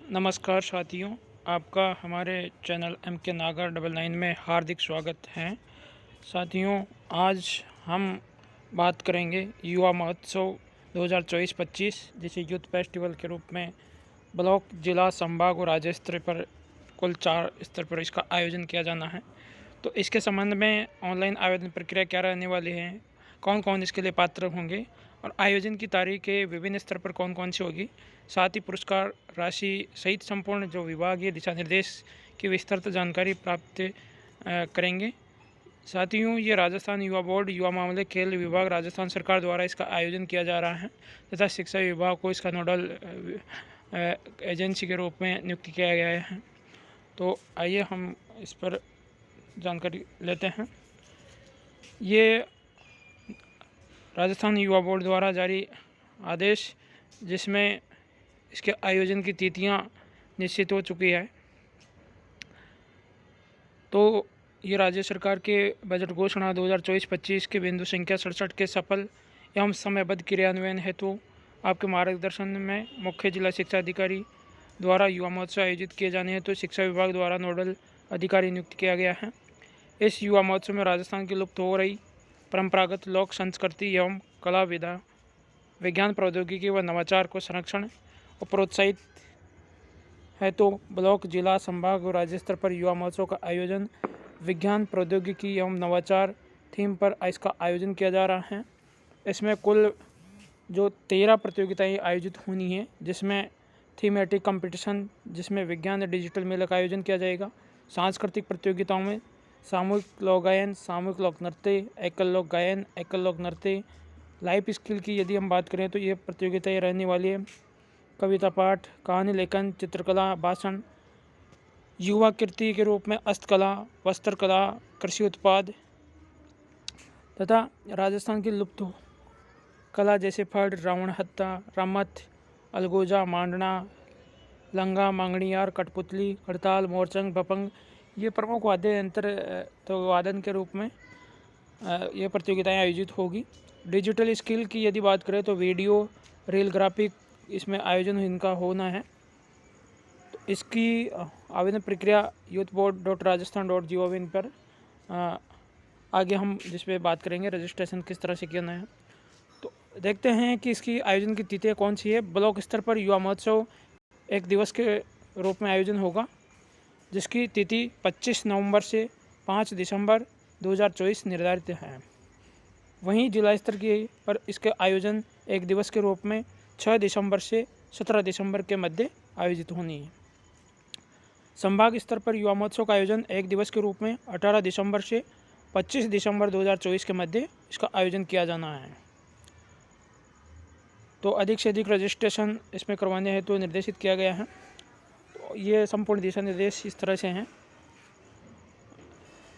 नमस्कार साथियों, आपका हमारे चैनल एम के नागर 99 में हार्दिक स्वागत है। साथियों, आज हम बात करेंगे युवा महोत्सव 2024-25, जिसे यूथ फेस्टिवल के रूप में ब्लॉक, जिला, संभाग और राज्य स्तर पर कुल 4 स्तर पर इसका आयोजन किया जाना है। तो इसके संबंध में ऑनलाइन आवेदन प्रक्रिया क्या रहने वाली है, कौन कौन इसके लिए पात्र होंगे और आयोजन की तारीखें विभिन्न स्तर पर कौन कौन सी होगी, साथ ही पुरस्कार राशि सहित संपूर्ण जो विभागीय दिशा निर्देश की विस्तृत जानकारी प्राप्त करेंगे। साथियों, ये राजस्थान युवा बोर्ड, युवा मामले, खेल विभाग, राजस्थान सरकार द्वारा इसका आयोजन किया जा रहा है तथा शिक्षा विभाग को इसका नोडल एजेंसी के रूप में नियुक्त किया गया है। तो आइए हम इस पर जानकारी लेते हैं। ये राजस्थान युवा बोर्ड द्वारा जारी आदेश, जिसमें इसके आयोजन की तिथियां निश्चित हो चुकी है। तो ये राज्य सरकार के बजट घोषणा 2024-25 के बिंदु संख्या 67 के सफल एवं समयबद्ध क्रियान्वयन हेतु आपके मार्गदर्शन में मुख्य जिला शिक्षा अधिकारी द्वारा युवा महोत्सव आयोजित किए जाने हेतु शिक्षा विभाग द्वारा नोडल अधिकारी नियुक्त किया गया है। इस युवा महोत्सव में राजस्थान की लुप्त हो रही परंपरागत लोक संस्कृति एवं कला, विधा, विज्ञान, प्रौद्योगिकी व नवाचार को संरक्षण और प्रोत्साहित है। तो ब्लॉक, जिला, संभाग और राज्य स्तर पर युवा महोत्सव का आयोजन विज्ञान, प्रौद्योगिकी एवं नवाचार थीम पर इसका आयोजन किया जा रहा है। इसमें कुल जो 13 प्रतियोगिताएं आयोजित होनी है, जिसमें थीमेटिक कंपटीशन, जिसमें विज्ञान और डिजिटल मेले का आयोजन किया जाएगा। सांस्कृतिक प्रतियोगिताओं में सामूहिक लोक गायन, सामूहिक लोक नृत्य, एकल लोक गायन, एकल लोक नृत्य। लाइफ स्किल की यदि हम बात करें तो ये प्रतियोगिताएं रहने वाली है। कविता पाठ, कहानी लेखन, चित्रकला, भाषण, युवा कृति के रूप में हस्तकला, वस्त्रकला, कृषि उत्पाद तथा राजस्थान की लुप्त कला जैसे फड़, रावण हत्या, रामथ, अलगोजा, मांडना, लंगा, मांगड़ियार, कठपुतली, हड़ताल, मोरचंग, भपंग, ये प्रमुख वाद्य यंत्र तो वादन के रूप में ये प्रतियोगिताएं आयोजित होगी। डिजिटल स्किल की यदि बात करें तो वीडियो, रील, ग्राफिक, इसमें आयोजन इनका होना है। तो इसकी आवेदन प्रक्रिया youthboard.rajasthan.gov.in पर आगे हम जिस पे बात करेंगे रजिस्ट्रेशन किस तरह से करना है। तो देखते हैं कि इसकी आयोजन की तिथियाँ कौन सी है। ब्लॉक स्तर पर युवा महोत्सव 1 दिवस के रूप में आयोजन होगा, जिसकी तिथि 25 नवंबर से 5 दिसंबर 2024 निर्धारित है। वहीं जिला स्तर की पर इसके आयोजन 1 दिवस के रूप में 6 दिसंबर से 17 दिसंबर के मध्य आयोजित होनी है। संभाग स्तर पर युवा महोत्सव का आयोजन 1 दिवस के रूप में 18 दिसंबर से 25 दिसंबर 2024 के मध्य इसका आयोजन किया जाना है। तो अधिक से अधिक रजिस्ट्रेशन इसमें करवाने हेतु तो निर्देशित किया गया है। तो ये संपूर्ण दिशा निर्देश इस तरह से हैं।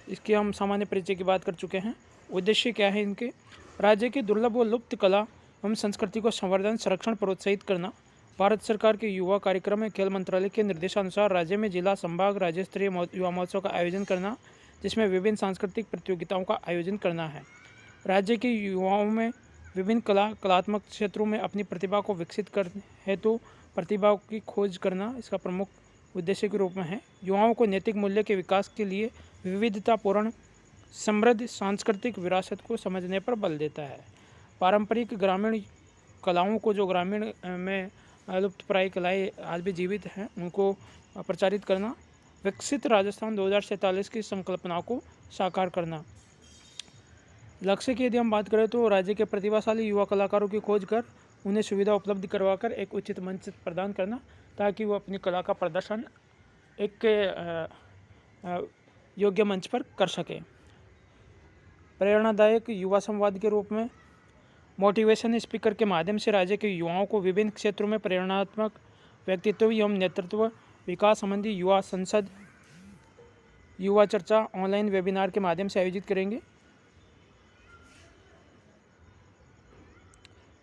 इसकी हम सामान्य परिचय की बात कर चुके हैं। उद्देश्य क्या है इनके? राज्य की दुर्लभ व लुप्त कला एवं संस्कृति को संवर्धन, संरक्षण, प्रोत्साहित करना। भारत सरकार के युवा कार्यक्रम एवं खेल मंत्रालय के निर्देशानुसार राज्य में जिला, संभाग, राज्य स्तरीय युवा महोत्सव का आयोजन करना, जिसमें विभिन्न सांस्कृतिक प्रतियोगिताओं का आयोजन करना है। राज्य के युवाओं में विभिन्न कलात्मक क्षेत्रों में अपनी प्रतिभा को विकसित करने हेतु प्रतिभा की खोज करना इसका प्रमुख उद्देश्य के रूप में है। युवाओं को नैतिक मूल्य के विकास के लिए विविधतापूर्ण समृद्ध सांस्कृतिक विरासत को समझने पर बल देता है। पारंपरिक ग्रामीण कलाओं को, जो ग्रामीण में लुप्तप्राय कलाएँ आज भी जीवित हैं, उनको प्रचारित करना। विकसित राजस्थान 2047 की संकल्पना को साकार करना। लक्ष्य की यदि हम बात करें तो राज्य के प्रतिभाशाली युवा कलाकारों की खोज कर उन्हें सुविधा उपलब्ध करवाकर एक उचित मंच प्रदान करना, ताकि वो अपनी कला का प्रदर्शन एक योग्य मंच पर कर सके। प्रेरणादायक युवा संवाद के रूप में मोटिवेशन स्पीकर के माध्यम से राज्य के युवाओं को विभिन्न क्षेत्रों में प्रेरणात्मक व्यक्तित्व एवं नेतृत्व विकास संबंधी युवा संसद, युवा चर्चा ऑनलाइन वेबिनार के माध्यम से आयोजित करेंगे।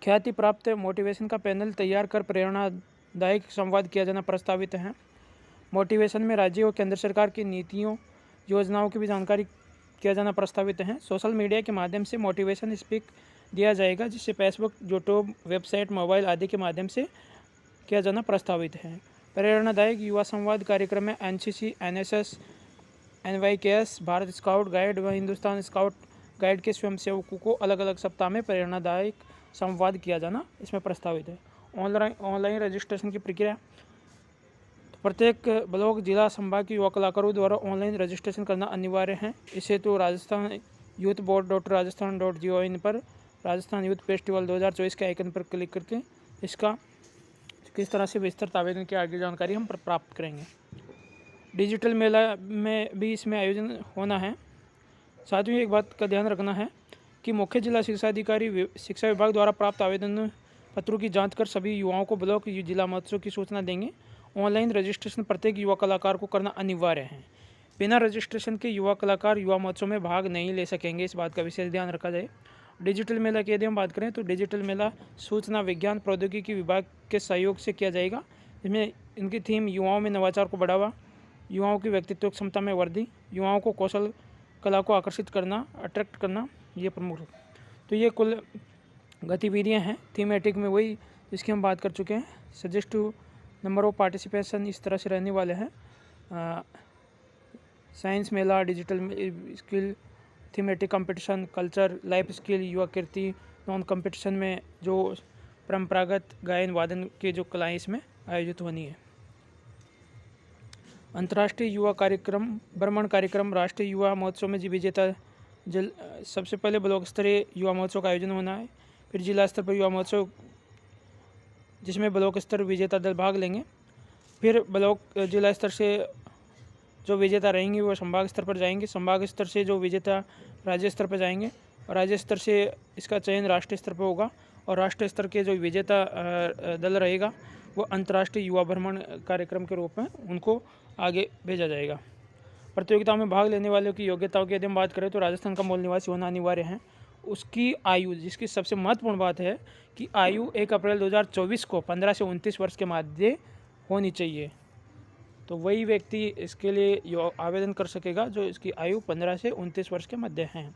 ख्याति प्राप्त मोटिवेशन का पैनल तैयार कर प्रेरणादायक संवाद किया जाना प्रस्तावित है। मोटिवेशन में राज्य और केंद्र सरकार की नीतियों, योजनाओं की भी जानकारी किया जाना प्रस्तावित है। सोशल मीडिया के माध्यम से मोटिवेशन स्पीक दिया जाएगा, जिससे फेसबुक, यूट्यूब, वेबसाइट, मोबाइल आदि के माध्यम से किया जाना प्रस्तावित है। प्रेरणादायक युवा संवाद कार्यक्रम में NCC, NSS, NYKS, Bharat scout guide व हिंदुस्तान स्काउट गाइड के स्वयंसेवकों को अलग अलग सप्ताह में प्रेरणादायक संवाद किया जाना इसमें प्रस्तावित है। ऑनलाइन रजिस्ट्रेशन की प्रक्रिया, तो प्रत्येक ब्लॉक, जिला, संभाग के युवा कलाकारों द्वारा ऑनलाइन रजिस्ट्रेशन करना अनिवार्य है। इसे तो राजस्थान यूथ board.rajasthan.gov.in पर राजस्थान यूथ फेस्टिवल 2024 के आइकन पर क्लिक करके इसका किस तरह से विस्तृत आवेदन की आगे जानकारी हम प्राप्त करेंगे। डिजिटल मेला में भी इसमें आयोजन होना है। साथ ही एक बात का ध्यान रखना है कि मुख्य जिला शिक्षा अधिकारी शिक्षा विभाग द्वारा प्राप्त आवेदन पत्रों की जांच कर सभी युवाओं को ब्लॉक जिला महोत्सव की सूचना देंगे। ऑनलाइन रजिस्ट्रेशन प्रत्येक युवा कलाकार को करना अनिवार्य है। बिना रजिस्ट्रेशन के युवा कलाकार युवा महोत्सव में भाग नहीं ले सकेंगे, इस बात का विशेष ध्यान रखा जाए। डिजिटल मेला की यदि हम बात करें तो डिजिटल मेला सूचना विज्ञान प्रौद्योगिकी विभाग के सहयोग से किया जाएगा। इसमें इनकी थीम युवाओं में नवाचार को बढ़ावा, युवाओं की व्यक्तित्व क्षमता में वृद्धि, युवाओं को कौशल कला को आकर्षित करना, अट्रैक्ट करना, ये प्रमुख। तो ये कुल गतिविधियां हैं थीमेटिक में, वही जिसकी हम बात कर चुके हैं। सजेस्टिव नंबर ऑफ पार्टिसिपेशन इस तरह से रहने वाले हैं। साइंस मेला, digital skill, thematic competition, culture, life skill, Yuva Kirti, non competition में जो परंपरागत गायन वादन के जो कलाएँ इसमें आयोजित होनी है। अंतर्राष्ट्रीय युवा कार्यक्रम भ्रमण कार्यक्रम, राष्ट्रीय युवा महोत्सव में विजेता सबसे पहले ब्लॉक स्तरीय युवा महोत्सव का आयोजन होना है। फिर जिला स्तर पर युवा महोत्सव जिसमें ब्लॉक स्तर विजेता दल भाग लेंगे। फिर ब्लॉक जिला स्तर से जो विजेता रहेंगे वो संभाग स्तर पर जाएंगे, संभाग स्तर से जो विजेता राज्य स्तर पर जाएंगे और राज्य स्तर से इसका चयन राष्ट्रीय स्तर पर होगा और राष्ट्रीय स्तर के जो विजेता दल रहेगा वो अंतर्राष्ट्रीय युवा भ्रमण कार्यक्रम के रूप में उनको आगे भेजा जाएगा। प्रतियोगिताओं में भाग लेने वालों की योग्यताओं की यदि हम बात करें तो राजस्थान का मूल निवासी होना अनिवार्य है। उसकी आयु, जिसकी सबसे महत्वपूर्ण बात है कि आयु 1 अप्रैल 2024 को 15 से 29 वर्ष के मध्य होनी चाहिए। तो वही व्यक्ति इसके लिए आवेदन कर सकेगा जो इसकी आयु 15 से 29 वर्ष के मध्य है।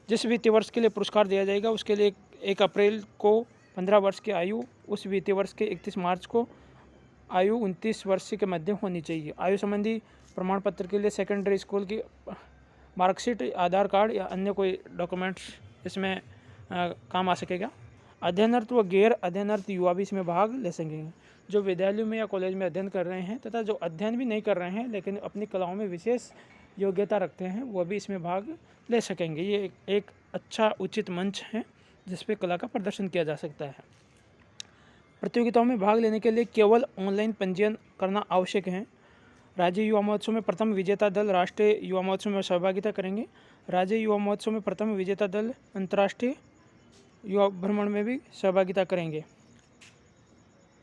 जिस वित्तीय वर्ष के लिए पुरस्कार दिया जाएगा उसके लिए 1 अप्रैल को 15 वर्ष की आयु, उस वित्तीय वर्ष के 31 मार्च को आयु 29 वर्ष के मध्य होनी चाहिए। आयु संबंधी प्रमाण पत्र के लिए सेकेंडरी स्कूल की मार्कशीट, आधार कार्ड या अन्य कोई डॉक्यूमेंट्स इसमें काम आ सकेगा। अध्ययनरत व गैर अध्ययनरत युवा भी इसमें भाग ले सकेंगे। जो विद्यालयों में या कॉलेज में अध्ययन कर रहे हैं तथा जो अध्ययन भी नहीं कर रहे हैं लेकिन अपनी कलाओं में विशेष योग्यता रखते हैं वह भी इसमें भाग ले सकेंगे। ये एक अच्छा उचित मंच है जिस पे कला का प्रदर्शन किया जा सकता है। प्रतियोगिताओं में भाग लेने के लिए केवल ऑनलाइन पंजीयन करना आवश्यक है। राज्य युवा महोत्सव में प्रथम विजेता दल राष्ट्रीय युवा महोत्सव में सहभागिता करेंगे। राज्य युवा महोत्सव में प्रथम विजेता दल अंतर्राष्ट्रीय युवा भ्रमण में भी सहभागिता करेंगे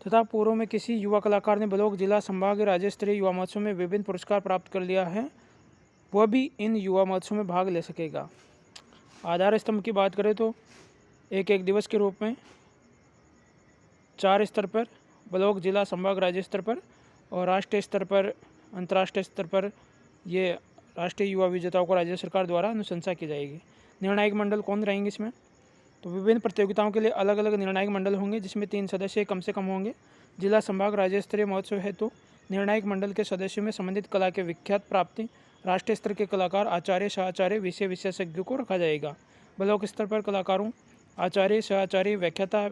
तथा पूर्व में किसी युवा कलाकार ने ब्लॉक, जिला, संभाग, राज्य स्तरीय युवा महोत्सव में विभिन्न पुरस्कार प्राप्त कर लिया है वह भी इन युवा महोत्सव में भाग ले सकेगा। आधार स्तंभ की बात करें तो एक दिवस के रूप में 4 स्तर पर ब्लॉक, जिला, संभाग, राज्य स्तर पर और राष्ट्रीय स्तर पर, अंतर्राष्ट्रीय स्तर पर ये राष्ट्रीय युवा विजेताओं को राज्य सरकार द्वारा अनुशंसा की जाएगी। निर्णायक मंडल कौन रहेंगे इसमें? तो विभिन्न प्रतियोगिताओं के लिए अलग अलग निर्णायक मंडल होंगे जिसमें 3 सदस्य कम से कम होंगे। जिला, संभाग, राज्य स्तरीय महोत्सव है तो निर्णायक मंडल के सदस्यों में संबंधित कला के विख्यात प्राप्ति, राष्ट्रीय स्तर के कलाकार, आचार्य, सह-आचार्य, विषय विशेषज्ञों को रखा जाएगा। ब्लॉक स्तर पर कलाकारों, आचार्य, सह-आचार्य, व्याख्याता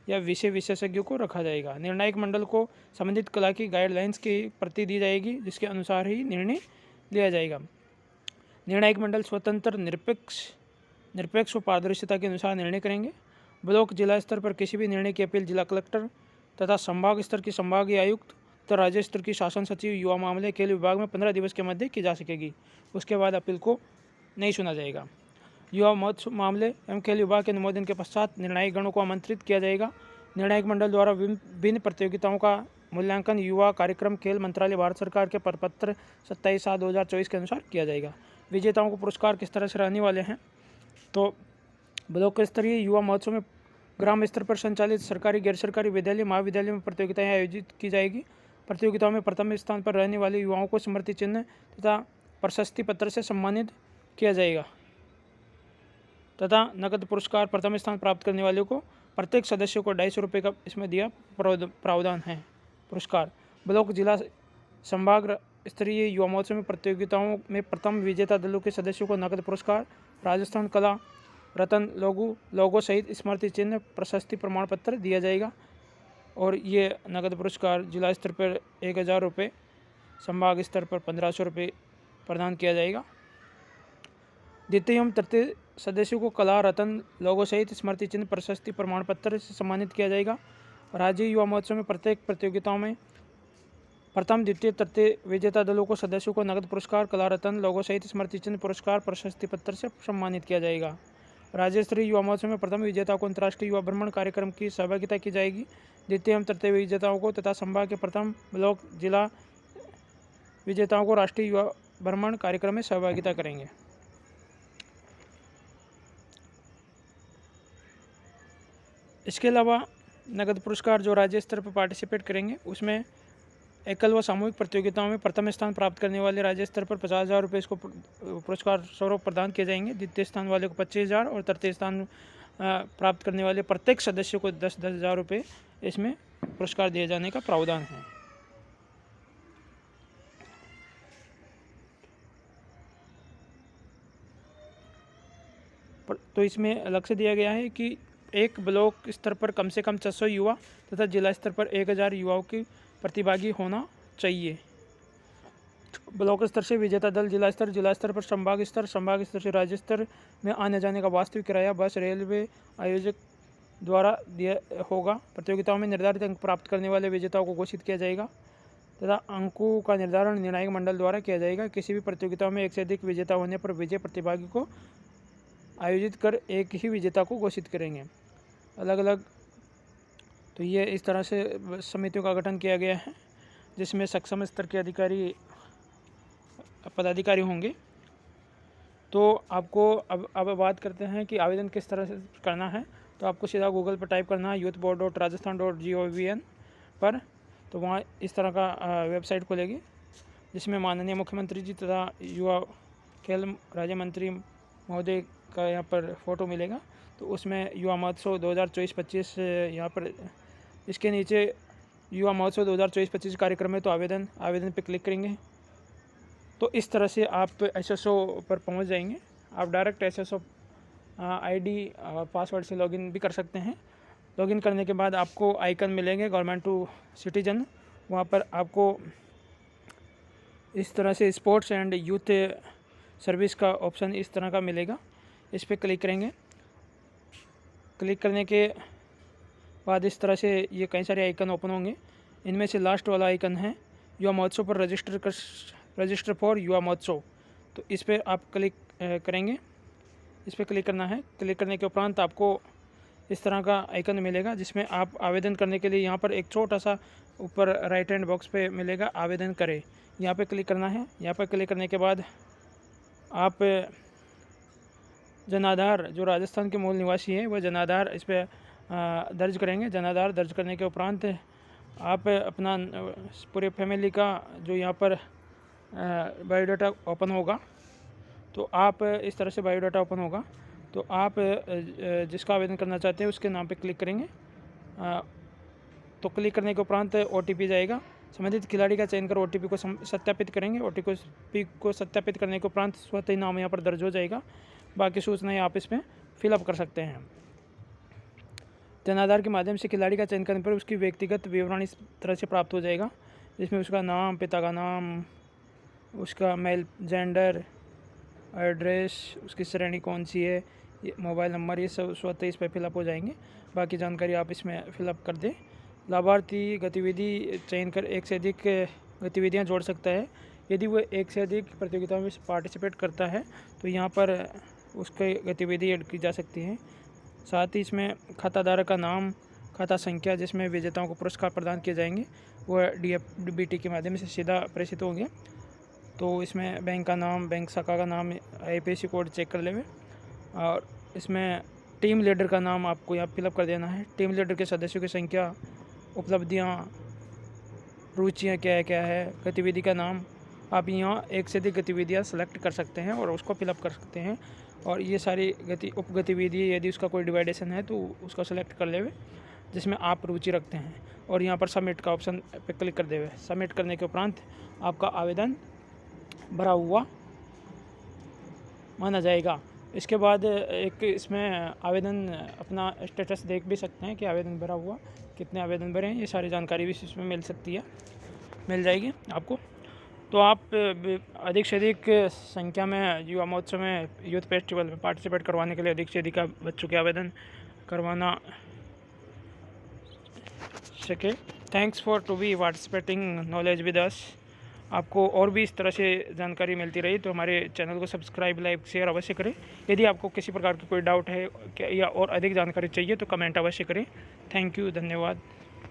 या विषय विशेषज्ञों को रखा जाएगा। निर्णायक मंडल को संबंधित कला की गाइडलाइंस की प्रति दी जाएगी जिसके अनुसार ही निर्णय लिया जाएगा। निर्णायक मंडल स्वतंत्र, निरपेक्ष व पारदर्शिता के अनुसार निर्णय करेंगे। ब्लॉक, जिला स्तर पर किसी भी निर्णय की अपील जिला कलेक्टर तथा संभाग स्तर की संभागीय आयुक्त तथा राज्य स्तर की शासन सचिव युवा मामले खेल विभाग में 15 दिवस के मध्य की जा सकेगी। उसके बाद अपील को नहीं सुना जाएगा। युवा महोत्सव मामले एवं खेल विभाग के अनुमोदन के पश्चात निर्णायक गणों को आमंत्रित किया जाएगा। निर्णायक मंडल द्वारा विभिन्न प्रतियोगिताओं का मूल्यांकन युवा कार्यक्रम खेल मंत्रालय, भारत सरकार के प्रपत्र 27/7/2024 के अनुसार किया जाएगा। विजेताओं को पुरस्कार किस तरह से रहने वाले हैं? तो ब्लॉक स्तरीय युवा महोत्सव में ग्राम स्तर पर संचालित सरकारी, गैर सरकारी विद्यालय, महाविद्यालय में प्रतियोगिताएं आयोजित की जाएगी। प्रतियोगिताओं में प्रथम स्थान पर रहने वाले युवाओं को स्मृति चिन्ह तथा प्रशस्ति पत्र से सम्मानित किया जाएगा तथा नकद पुरस्कार प्रथम स्थान प्राप्त करने वालों को प्रत्येक सदस्य को 250 रुपये का इसमें दिया प्रावधान है पुरस्कार। ब्लॉक जिला संभाग स्तरीय युवा महोत्सव में प्रतियोगिताओं में प्रथम विजेता दलों के सदस्यों को नकद पुरस्कार, राजस्थान कला रत्न लोगो सहित स्मृति चिन्ह, प्रशस्ति प्रमाण पत्र दिया जाएगा। और ये नकद पुरस्कार जिला स्तर पर 1000 रुपये, संभाग स्तर पर 1500 रुपये प्रदान किया जाएगा। द्वितीय एवं तृतीय सदस्यों को कला रत्न लोगो सहित स्मृति चिन्ह, प्रशस्ति प्रमाण पत्र से सम्मानित किया जाएगा। राज्य युवा महोत्सव में प्रत्येक प्रतियोगिताओं में प्रथम, द्वितीय, तृतीय विजेता दलों को सदस्यों को नगद पुरस्कार, कला रत्न लोगो सहित स्मृति चिन्ह, पुरस्कार, प्रशस्ति पत्र से सम्मानित किया जाएगा। राज्य स्तरीय युवा महोत्सव में प्रथम विजेता को अंतर्राष्ट्रीय युवा भ्रमण कार्यक्रम की सहभागिता की जाएगी। द्वितीय एवं तृतीय विजेताओं को तथा संभाग के प्रथम, ब्लॉक, जिला विजेताओं को राष्ट्रीय युवा भ्रमण कार्यक्रम में सहभागिता करेंगे। इसके अलावा नगद पुरस्कार जो राज्य स्तर पर पार्टिसिपेट करेंगे उसमें एकल व सामूहिक प्रतियोगिताओं में प्रथम स्थान प्राप्त करने वाले राज्य स्तर पर 50,000 रुपये इसको पुरस्कार स्वरूप प्रदान किए जाएंगे। द्वितीय स्थान वाले को 25,000 और तृतीय स्थान प्राप्त करने वाले प्रत्येक सदस्य को 10,000 रुपये इसमें पुरस्कार दिए जाने का प्रावधान है। तो इसमें लक्ष्य दिया गया है कि एक ब्लॉक स्तर पर कम से कम 600 युवा तथा जिला स्तर पर 1000 युवाओं की प्रतिभागी होना चाहिए। ब्लॉक स्तर से विजेता दल जिला स्तर पर संभाग स्तर से राज्य स्तर में आने जाने का वास्तविक किराया बस रेलवे आयोजक द्वारा दिया होगा। प्रतियोगिताओं में निर्धारित अंक प्राप्त करने वाले विजेताओं को घोषित किया जाएगा तथा अंकों का निर्धारण निर्णायक मंडल द्वारा किया जाएगा। किसी भी प्रतियोगिता में एक से अधिक विजेता होने पर विजय प्रतिभागी को आयोजित कर एक ही विजेता को घोषित करेंगे। अलग अलग तो ये इस तरह से समितियों का गठन किया गया है जिसमें सक्षम स्तर के पदाधिकारी होंगे। तो आपको अब बात करते हैं कि आवेदन किस तरह से करना है। तो आपको सीधा गूगल पर टाइप करना है youthboard.rajasthan.gov.in पर। तो वहाँ इस तरह का वेबसाइट खुलेगी जिसमें माननीय मुख्यमंत्री जी तथा युवा खेल राज्य मंत्री महोदय का यहाँ पर फ़ोटो मिलेगा। तो उसमें युवा महोत्सव 2024-25 यहाँ पर इसके नीचे युवा महोत्सव 2024-25 कार्यक्रम है। तो आवेदन पे क्लिक करेंगे तो इस तरह से आप SSO पर पहुँच जाएंगे। आप डायरेक्ट SSO ID पासवर्ड से लॉगिन भी कर सकते हैं। लॉगिन करने के बाद आपको आइकन मिलेंगे गवर्नमेंट टू सिटीजन। वहाँ पर आपको इस तरह से स्पोर्ट्स एंड यूथ सर्विस का ऑप्शन इस तरह का मिलेगा। इस पर क्लिक करेंगे। क्लिक करने के बाद इस तरह से ये कई सारे आइकन ओपन होंगे। इनमें से लास्ट वाला आइकन है युवा महोत्सव पर रजिस्टर फॉर युवा महोत्सव। तो इस पर आप क्लिक करेंगे। इस पर क्लिक करना है। क्लिक करने के उपरांत आपको इस तरह का आइकन मिलेगा जिसमें आप आवेदन करने के लिए यहाँ पर एक छोटा सा ऊपर राइट हैंड बॉक्स पे मिलेगा आवेदन करें। यहाँ पे क्लिक करना है। यहाँ पर क्लिक करने के बाद आप जनाधार जो राजस्थान के मूल निवासी हैं वह जनाधार इस पर दर्ज करेंगे। जनाधार दर्ज करने के उपरांत आप अपना पूरे फैमिली का जो यहाँ पर बायोडाटा ओपन होगा। तो आप इस तरह से बायोडाटा ओपन होगा। तो आप जिसका आवेदन करना चाहते हैं उसके नाम पे क्लिक करेंगे। तो क्लिक करने के उपरांत OTP जाएगा। संबंधित खिलाड़ी का चयन कर OTP को सत्यापित करेंगे। OTP को सत्यापित करने के उपरांत स्वतः ही नाम यहाँ पर दर्ज हो जाएगा। बाकी सूचनाएं आप इसमें फिलअप कर सकते हैं। जनाधार के माध्यम से खिलाड़ी का चयन करने पर उसकी व्यक्तिगत विवरण इस तरह से प्राप्त हो जाएगा जिसमें उसका नाम, पिता का नाम, उसका मेल जेंडर, एड्रेस, उसकी श्रेणी कौन सी है, मोबाइल नंबर, ये सब स्वतः इस पर फिलअप हो जाएंगे। बाकी जानकारी आप इसमें फिलअप कर दें। लाभार्थी गतिविधि चयन कर एक से अधिक गतिविधियां जोड़ सकता है। यदि वो एक से अधिक प्रतियोगिताओं में पार्टिसिपेट करता है तो यहाँ पर उसकी गतिविधि ऐड की जा सकती है। साथ ही इसमें खाताधारक का नाम, खाता संख्या जिसमें विजेताओं को पुरस्कार प्रदान किए जाएंगे वह DFBT के माध्यम से सीधा प्रेषित होंगे। तो इसमें बैंक का नाम, बैंक शाखा का नाम, IPC कोड चेक कर लेंगे। और इसमें टीम लीडर का नाम आपको यहाँ फिलअप कर देना है। टीम लीडर के सदस्यों की संख्या, उपलब्धियाँ, रुचियाँ क्या है, गतिविधि का नाम। आप यहाँ एक से अधिक गतिविधियाँ सेलेक्ट कर सकते हैं और उसको फिलअप कर सकते हैं। और ये सारी उप गतिविधि यदि उसका कोई डिवाइडेशन है तो उसको सेलेक्ट कर लेवे जिसमें आप रुचि रखते हैं। और यहाँ पर सबमिट का ऑप्शन पे क्लिक कर देवे। सबमिट करने के उपरांत आपका आवेदन भरा हुआ माना जाएगा। इसके बाद एक इसमें आवेदन अपना स्टेटस देख भी सकते हैं कि आवेदन भरा हुआ, कितने आवेदन भरे हैं, ये सारी जानकारी भी इसमें मिल जाएगी आपको। तो आप अधिक से अधिक संख्या में युवा महोत्सव में, यूथ फेस्टिवल में पार्टिसिपेट करवाने के लिए अधिक से अधिक बच्चों के आवेदन करवाना सके। Thanks for to be participating knowledge with us. आपको और भी इस तरह से जानकारी मिलती रही तो हमारे चैनल को सब्सक्राइब, लाइक, शेयर अवश्य करें। यदि आपको किसी प्रकार की कोई डाउट है या और अधिक जानकारी चाहिए तो कमेंट अवश्य करें। थैंक यू, धन्यवाद।